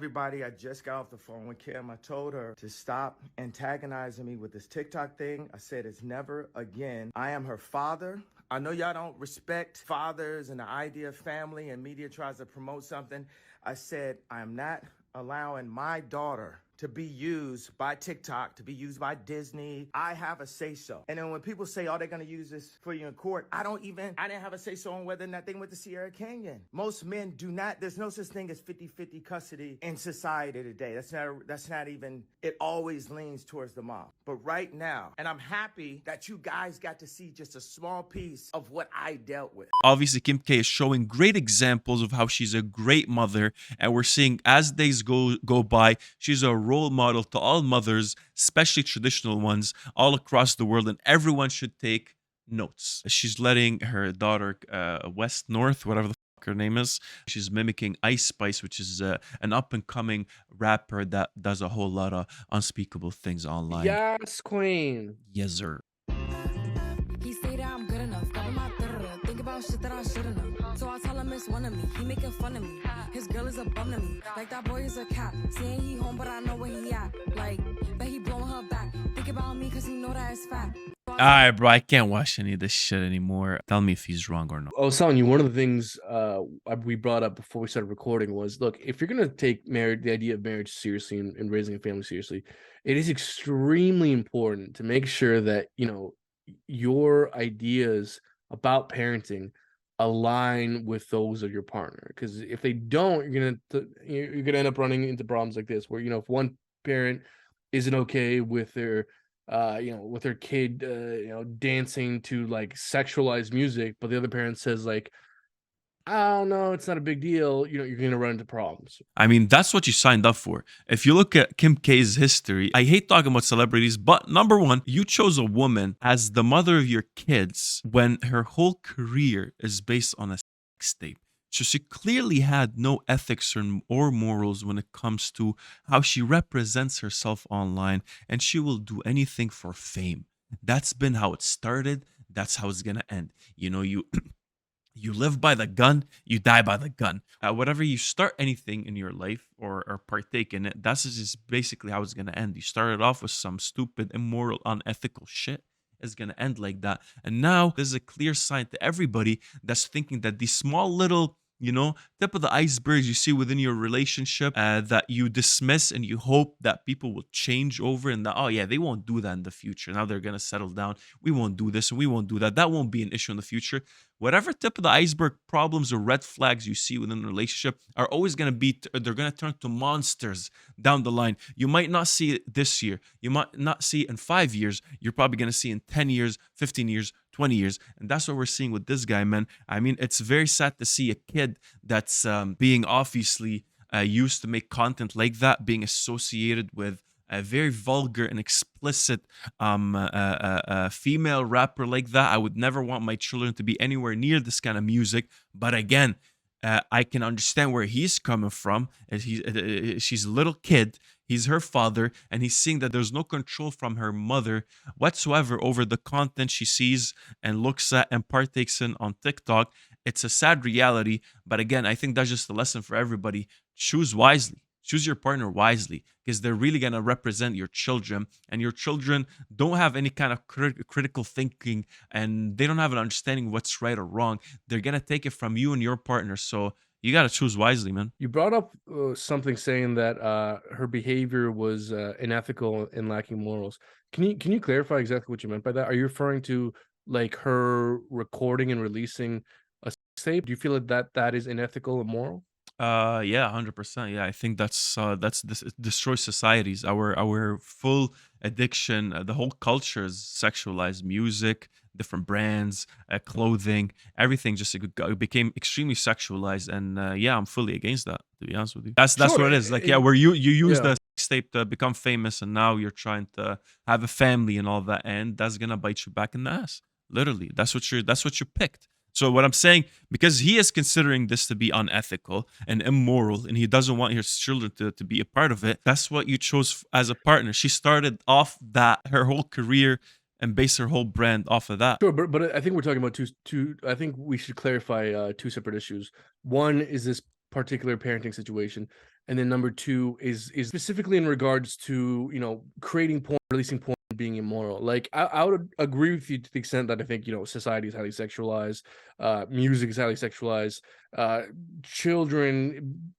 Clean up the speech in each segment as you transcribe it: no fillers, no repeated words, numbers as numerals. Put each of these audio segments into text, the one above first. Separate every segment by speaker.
Speaker 1: everybody. I just got off the phone with Kim. I told her to stop antagonizing me with this TikTok thing. I said it's never again. I am her father. I know y'all don't respect fathers and the idea of family, and media tries to promote something. I said I'm not allowing my daughter to be used by TikTok, to be used by Disney. I have a say-so. And then when people say, oh, they're gonna use this for you in court, I didn't have a say-so on whether or not they went to Sierra Canyon. Most men do not, there's no such thing as 50-50 custody in society today. That's not even, it always leans towards the mom. But right now, and I'm happy that you guys got to see just a small piece of what I dealt with.
Speaker 2: Obviously, Kim K is showing great examples of how she's a great mother, and we're seeing as days go by, she's a role model to all mothers, especially traditional ones, all across the world, and everyone should take notes. She's letting her daughter, West North, whatever the fuck her name is, she's mimicking Ice Spice, which is an up-and-coming rapper that does a whole lot of unspeakable things online.
Speaker 3: Yes, queen.
Speaker 2: Yes, sir.
Speaker 4: He say that I'm good enough, cover my think about shit that I shouldn't know. So I tell him it's one of me, he making fun of me. His girl is a bum to me, like that boy is a cat. Saying he home, but I know where he at. Like, bet he blowing her back. Think about me, cause he know that it's fat.
Speaker 2: Alright, bro, I can't watch any of this shit anymore. Tell me if he's wrong or not.
Speaker 3: I was telling you, one of the things we brought up before we started recording was, look, if you're going to take the idea of marriage seriously and raising a family seriously, it is extremely important to make sure that, you know, your ideas about parenting align with those of your partner. Because if they don't, you're gonna end up running into problems like this, where, you know, if one parent isn't okay with their with their kid dancing to like sexualized music, but the other parent says like, I don't know, it's not a big deal, you know, you're gonna run into problems.
Speaker 2: I mean, that's what you signed up for. If you look at Kim K's history, I hate talking about celebrities, but number one, you chose a woman as the mother of your kids when her whole career is based on a sex tape. So she clearly had no ethics or morals when it comes to how she represents herself online, and she will do anything for fame. That's been how it started. That's how it's gonna end. You know, you live by the gun, you die by the gun. Whatever you start anything in your life or partake in it, that's just basically how it's gonna end. You started off with some stupid, immoral, unethical shit. It's gonna end like that. And now there's a clear sign to everybody that's thinking that these small little, you know, tip of the icebergs you see within your relationship that you dismiss and you hope that people will change over, and that, oh yeah, they won't do that in the future. Now they're going to settle down. We won't do this and we won't do that. That won't be an issue in the future. Whatever tip of the iceberg problems or red flags you see within a relationship are always going to be, they're going to turn to monsters down the line. You might not see it this year. You might not see it in 5 years. You're probably going to see it in 10 years, 15 years, 20 years. And that's what we're seeing with this guy, man. I mean, it's very sad to see a kid that's being obviously used to make content like that, being associated with a very vulgar and explicit female rapper like that. I would never want my children to be anywhere near this kind of music. But again, I can understand where he's coming from. She's a little kid. He's her father, and he's seeing that there's no control from her mother whatsoever over the content she sees and looks at and partakes in on TikTok. It's a sad reality, but again, I think that's just a lesson for everybody. Choose wisely. Choose your partner wisely, because they're really going to represent your children, and your children don't have any kind of critical thinking, and they don't have an understanding of what's right or wrong. They're going to take it from you and your partner. So you got to choose wisely, man.
Speaker 3: You brought up something saying that her behavior was unethical and lacking morals. Can you clarify exactly what you meant by that? Are you referring to like her recording and releasing a sex tape? Do you feel that is unethical and moral?
Speaker 2: Yeah, 100%. Yeah, I think this destroys societies. Our full addiction, the whole culture is sexualized. Music, different brands, clothing, everything just became extremely sexualized. And yeah, I'm fully against that. To be honest with you, that's
Speaker 3: Sure.
Speaker 2: what it is. Like, yeah, where you use
Speaker 3: Yeah.
Speaker 2: the sex tape to become famous, and now you're trying to have a family and all that, and that's gonna bite you back in the ass. Literally, that's what you picked. So what I'm saying, because he is considering this to be unethical and immoral, and he doesn't want his children to be a part of it, that's what you chose as a partner. She started off that her whole career and based her whole brand off of that.
Speaker 3: Sure, but I think we're talking about two. I think we should clarify two separate issues. One is this particular parenting situation, And then number two is specifically in regards to, creating porn, releasing porn, being immoral. Like I would agree with you to the extent that I think, society is highly sexualized, music is highly sexualized, children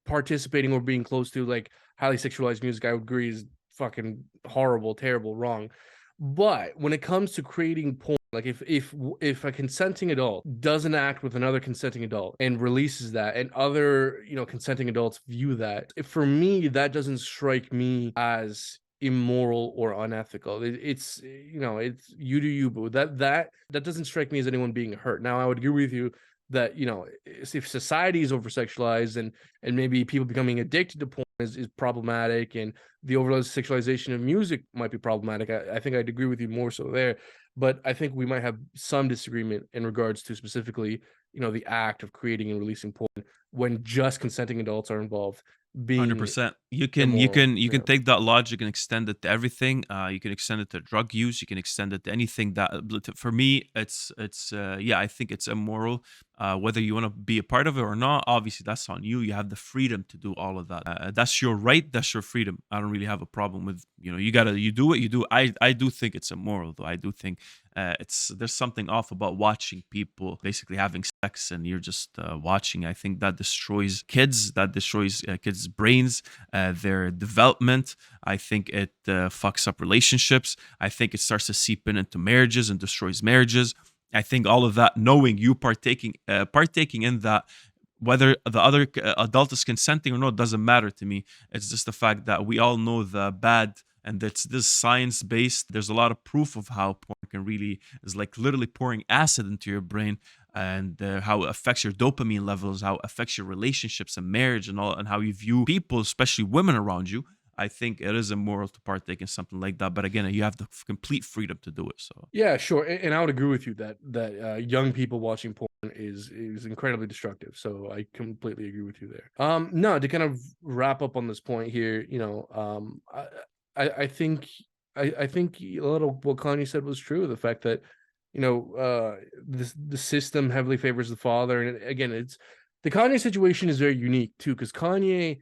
Speaker 3: participating or being close to like highly sexualized music, I would agree is fucking horrible, terrible, wrong. But when it comes to creating porn, like if a consenting adult doesn't act with another consenting adult and releases that, and other consenting adults view that, for me that doesn't strike me as immoral or unethical. It's it's you do you, but that doesn't strike me as anyone being hurt. Now I would agree with you that if society is over sexualized and maybe people becoming addicted to porn is problematic, and the overall sexualization of music might be problematic. I think I'd agree with you more so there, but I think we might have some disagreement in regards to specifically, the act of creating and releasing porn when just consenting adults are involved being
Speaker 2: 100%. You can
Speaker 3: immoral.
Speaker 2: take that logic and extend it to everything. You can extend it to drug use. You can extend it to anything that. For me, it's yeah. I think it's immoral. Whether you want to be a part of it or not, obviously that's on you. You have the freedom to do all of that. That's your right. That's your freedom. I don't really have a problem with you do what you do. I do think it's immoral though. I do think there's something off about watching people basically having sex and you're just watching. I think that destroys kids. That destroys kids' brains, their development. I think it fucks up relationships. I think it starts to seep into marriages and destroys marriages. I think all of that, knowing you partaking in that, whether the other adult is consenting or not, doesn't matter to me. It's just the fact that we all know the bad, and that's this science based. There's a lot of proof of how porn can really is like literally pouring acid into your brain, and how it affects your dopamine levels, how it affects your relationships and marriage and all, and how you view people, especially women around you. I think it is immoral to partake in something like that. But again, you have the complete freedom to do it. So
Speaker 3: yeah, sure, and I would agree with you that young people watching porn is incredibly destructive. So I completely agree with you there. No, to kind of wrap up on this point here, I think I think a lot of what Kanye said was true. The fact that the system heavily favors the father, and again, it's the Kanye situation is very unique too, because Kanye,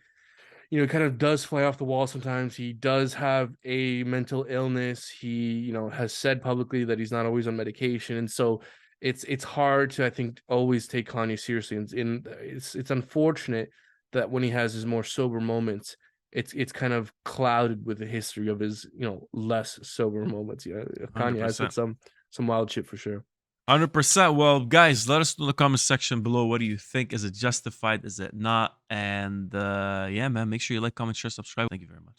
Speaker 3: kind of does fly off the wall sometimes. He does have a mental illness. He, has said publicly that he's not always on medication, and so it's hard to, I think, always take Kanye seriously. And it's unfortunate that when he has his more sober moments, it's kind of clouded with the history of his, less sober moments. Yeah, Kanye has said
Speaker 2: 100%.
Speaker 3: some wild shit for sure.
Speaker 2: 100%. Well, guys, let us know in the comment section below. What do you think? Is it justified? Is it not? And yeah, man, make sure you like, comment, share, subscribe. Thank you very much.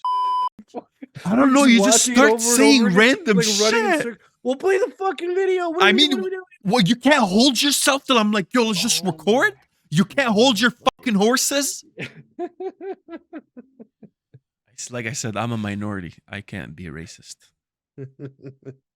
Speaker 2: I don't know. You just start saying random shit.
Speaker 3: We'll play the fucking video. What are we doing?
Speaker 2: Well, you can't hold yourself till I'm like, yo, let's just record. You can't hold your fucking horses. Like I said, I'm a minority. I can't be a racist.